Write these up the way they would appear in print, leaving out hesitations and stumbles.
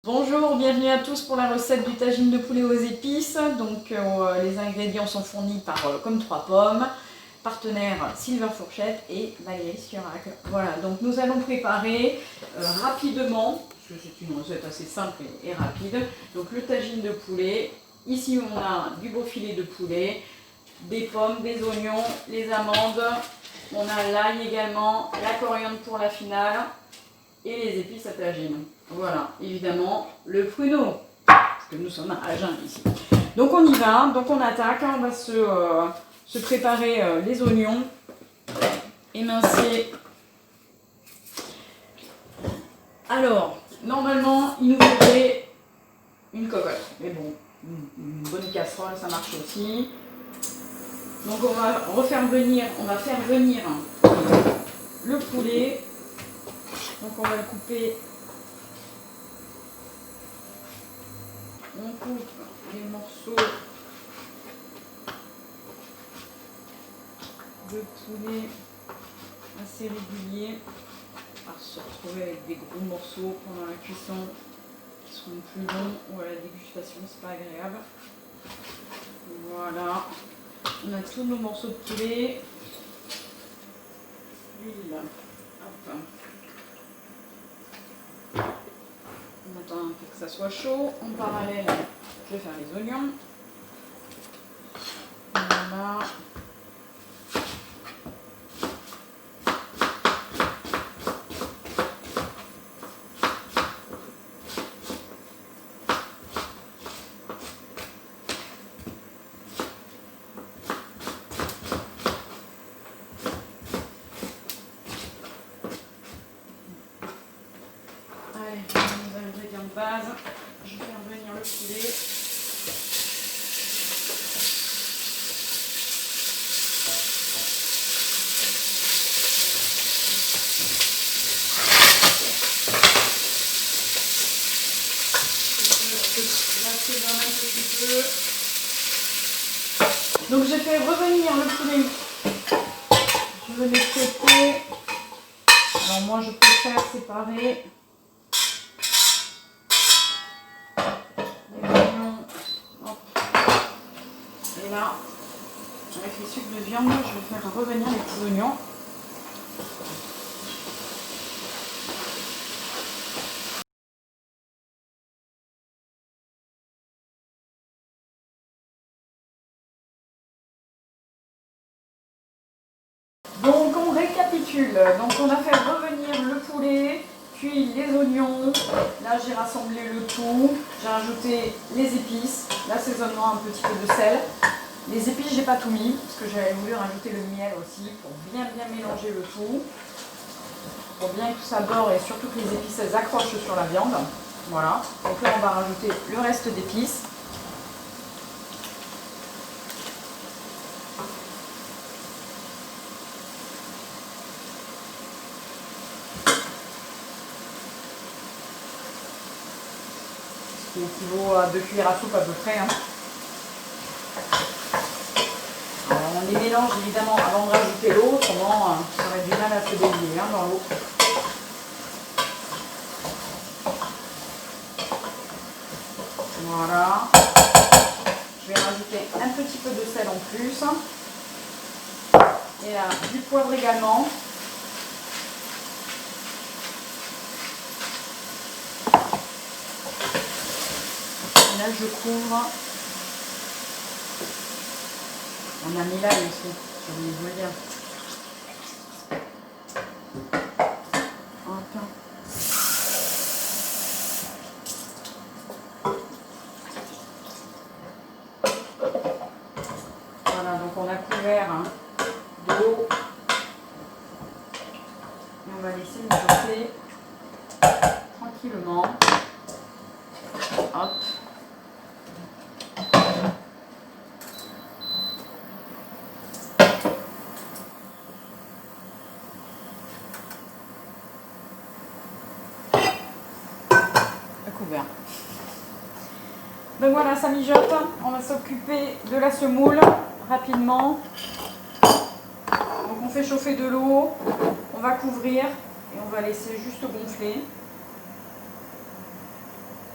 Bonjour, bienvenue à tous pour la recette du tagine de poulet aux épices. Donc les ingrédients sont fournis par Comme 3 pommes, partenaire Silver Fourchette et Valérie Surac. Voilà, donc nous allons préparer rapidement, parce que c'est une recette assez simple et rapide, donc le tagine de poulet. Ici on a du beau filet de poulet, des pommes, des oignons, les amandes, on a l'ail également, la coriandre pour la finale et les épices à tagine. Voilà, évidemment, le pruneau, parce que nous sommes à Agen ici. Donc on y va, donc on attaque, on va se préparer les oignons, émincer. Alors, normalement, il nous faudrait une cocotte, mais bon, une bonne casserole, ça marche aussi. Donc on va faire venir le poulet. Donc on va le couper. On coupe les morceaux de poulet assez réguliers, à se retrouver avec des gros morceaux pendant la cuisson qui seront plus longs ou à la dégustation, c'est pas agréable. Voilà, on a tous nos morceaux de poulet. L'huile, hop. On attend un peu que ça soit chaud. En parallèle, je vais faire les oignons. Voilà. Allez, nos ingrédients de base. Je vais faire venir le poulet. L'assaisonne un petit peu. Donc j'ai fait revenir le poulet. Je vais les traiter. Alors moi je préfère séparer les oignons. Hop. Et là, avec les sucres de viande, je vais faire revenir les petits oignons. Donc on récapitule. Donc on a fait revenir le poulet, puis les oignons. Là j'ai rassemblé le tout. J'ai rajouté les épices, l'assaisonnement, un petit peu de sel. Les épices j'ai pas tout mis parce que j'avais voulu rajouter le miel aussi pour bien mélanger le tout. Pour bien que ça borde et surtout que les épices elles accrochent sur la viande. Voilà. Donc là on va rajouter le reste d'épices. Qui équivaut à 2 cuillères à soupe à peu près. Hein. Alors on les mélange évidemment avant de rajouter l'eau, autrement ça aurait du mal à se délier dans l'eau. Voilà. Je vais rajouter un petit peu de sel en plus. Et là, du poivre également. Là, je couvre. On a mis l'ail aussi, j'ai oublié de vous le dire. Voilà, donc on a couvert d'eau. Et on va laisser mijoter tranquillement. Hop. Couvert. Donc voilà, ça mijote. On va s'occuper de la semoule rapidement. Donc on fait chauffer de l'eau, on va couvrir et on va laisser juste gonfler.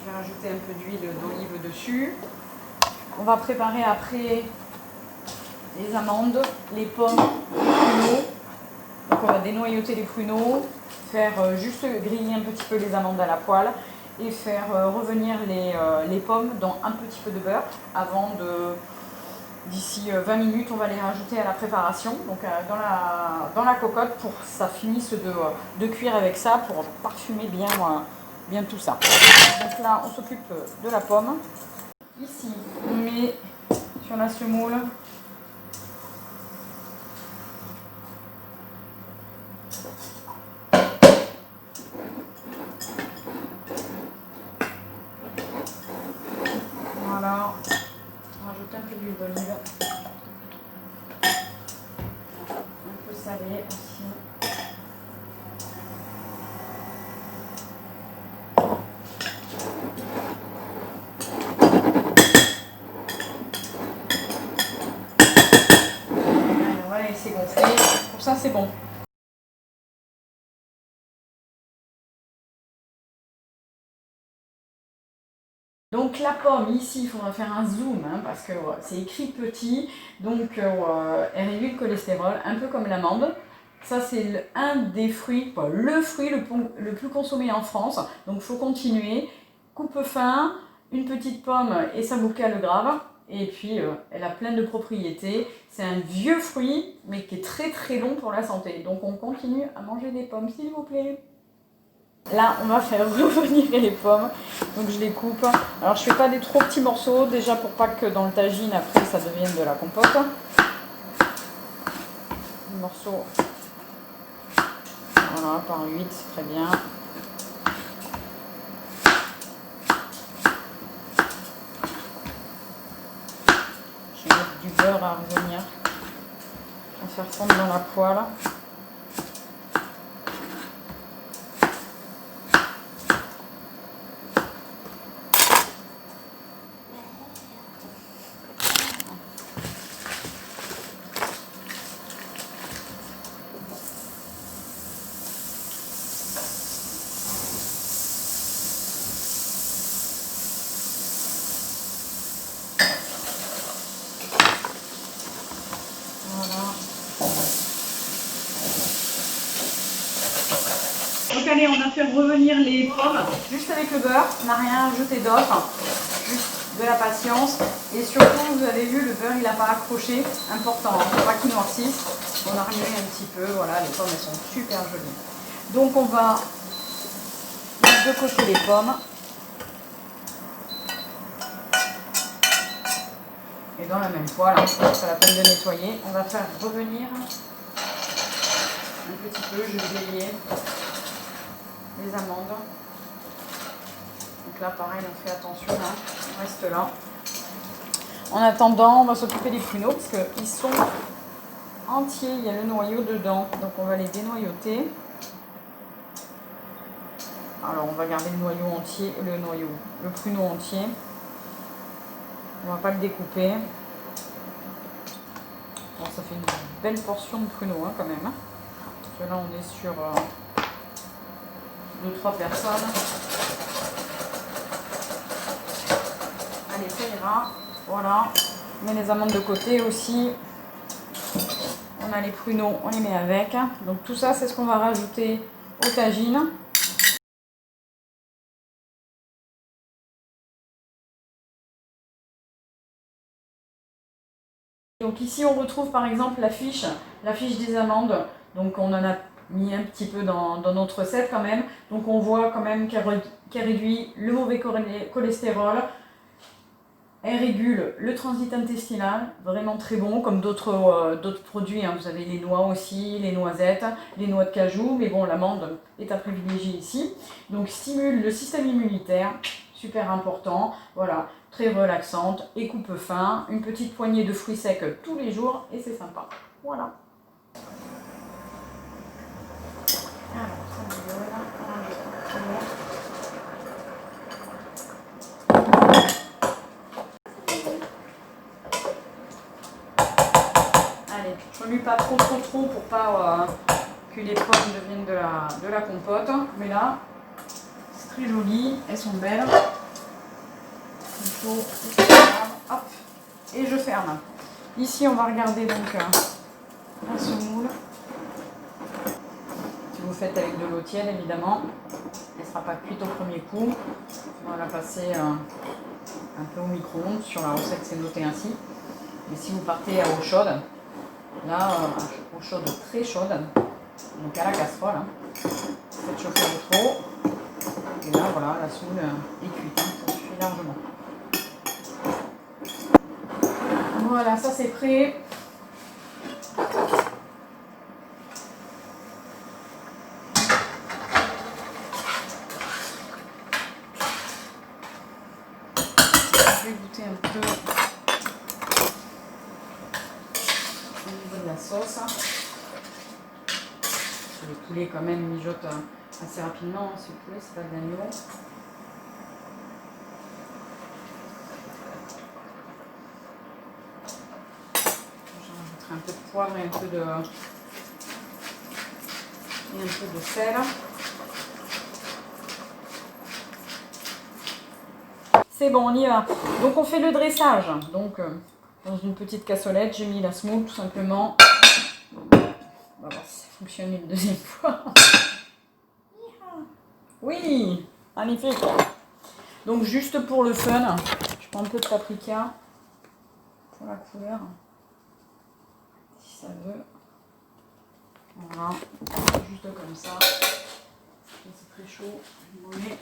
Je vais rajouter un peu d'huile d'olive dessus. On va préparer après les amandes, les pommes, les pruneaux. Donc on va dénoyauter les pruneaux, faire juste griller un petit peu les amandes à la poêle et faire revenir les pommes dans un petit peu de beurre avant de... D'ici 20 minutes, on va les rajouter à la préparation, donc dans la cocotte pour que ça finisse de cuire avec ça, pour parfumer bien tout ça. Donc là, on s'occupe de la pomme. Ici, on met sur la semoule voilà, on rajoute un peu d'huile d'olive, un peu salé aussi. On va laisser gonfler, pour ça c'est bon. Donc la pomme, ici, il faudra faire un zoom, hein, parce que c'est écrit petit, donc elle réduit le cholestérol, un peu comme l'amande. Ça, c'est un des fruits, le fruit le plus consommé en France, donc il faut continuer. Coupe fin, une petite pomme et ça vous cale grave. Et puis, elle a plein de propriétés. C'est un vieux fruit, mais qui est très très bon pour la santé. Donc on continue à manger des pommes, s'il vous plaît. Là, on va faire revenir les pommes, donc je les coupe. Alors, je fais pas des trop petits morceaux, déjà pour pas que dans le tagine, après, ça devienne de la compote. Un morceau, voilà, par 8, c'est très bien. Je vais mettre du beurre à revenir, à faire fondre dans la poêle. Donc allez, on a fait revenir les pommes juste avec le beurre, on n'a rien ajouté d'autre, juste de la patience. Et surtout, vous avez vu, le beurre il n'a pas accroché, important, il ne faut pas qu'il noircisse. On a remué un petit peu, voilà, les pommes elles sont super jolies. Donc on va mettre de côté les pommes. Et dans la même poêle, c'est la peine de nettoyer, on va faire revenir un petit peu, je vais griller les amandes. Donc là pareil, on fait attention, hein, on reste là. En attendant, on va s'occuper des pruneaux parce qu'ils sont entiers, il y a le noyau dedans. Donc on va les dénoyauter. Alors on va garder le noyau entier, le pruneau entier. On va pas le découper. Bon, ça fait une belle portion de pruneaux hein, quand même. Hein. Parce que là on est sur 2-3 personnes. Allez, ça ira. Voilà. On met les amandes de côté aussi. On a les pruneaux, on les met avec. Donc tout ça, c'est ce qu'on va rajouter au tagine. Donc ici, on retrouve par exemple la fiche des amandes. Donc on en a mis un petit peu dans notre recette quand même. Donc on voit quand même qu'elle réduit le mauvais cholestérol. Elle régule le transit intestinal, vraiment très bon, comme d'autres produits. Hein. Vous avez les noix aussi, les noisettes, les noix de cajou, mais bon, l'amande est à privilégier ici. Donc stimule le système immunitaire, super important, voilà, très relaxante et coupe fin. Une petite poignée de fruits secs tous les jours et c'est sympa. Voilà. Alors, ça me donne, allez, je remue pas trop pour pas que les pommes deviennent de la compote. Mais là, c'est très joli, elles sont belles. chaud, hop, et je ferme. Ici, on va regarder donc la semoule. Si vous faites avec de l'eau tiède, évidemment, elle ne sera pas cuite au premier coup. On va la passer un peu au micro-ondes. Sur la recette, c'est noté ainsi. Mais si vous partez à eau chaude, là, eau chaude très chaude, donc à la casserole, faites chauffer votre eau. Et là, voilà, la semoule est cuite, ça suffit largement. Voilà, ça c'est prêt. Je vais goûter un peu au niveau de la sauce. Le poulet quand même mijote assez rapidement, ce poulet c'est pas de l'agneau. J'en rajouterai un peu de poivre et un peu de sel. C'est bon, on y va. Donc on fait le dressage. Donc dans une petite cassolette, j'ai mis la semoule tout simplement. On va voir si ça fonctionne une deuxième fois. Oui, magnifique. Donc juste pour le fun, je prends un peu de paprika pour la couleur, si ça veut. Voilà, juste comme ça. C'est très chaud. On met.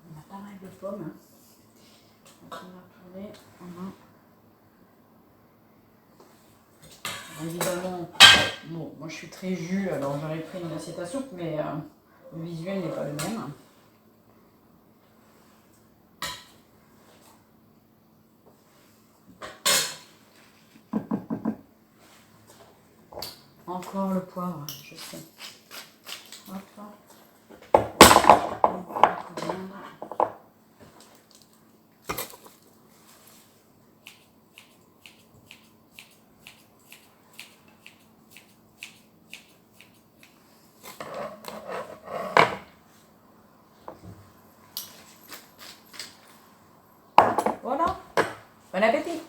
On a pas mal de pommes. On va tourner. Évidemment, bon, moi je suis très jus, alors j'aurais pris une assiette à soupe, mais le visuel n'est pas le même. Encore le poivre, je sais. Hop. Voilà, bon appétit!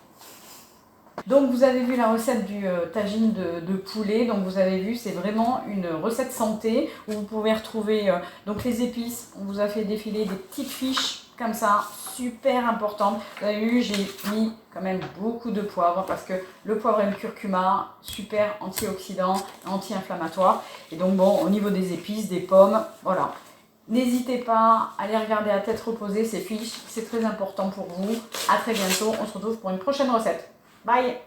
Donc vous avez vu la recette du tagine de poulet, donc vous avez vu c'est vraiment une recette santé où vous pouvez retrouver donc les épices, on vous a fait défiler des petites fiches comme ça, super importantes. Vous avez vu j'ai mis quand même beaucoup de poivre parce que le poivre et le curcuma, super antioxydant, anti-inflammatoire. Et donc bon, au niveau des épices, des pommes, voilà. N'hésitez pas à aller regarder à tête reposée ces fiches, c'est très important pour vous. À très bientôt, on se retrouve pour une prochaine recette. Bye!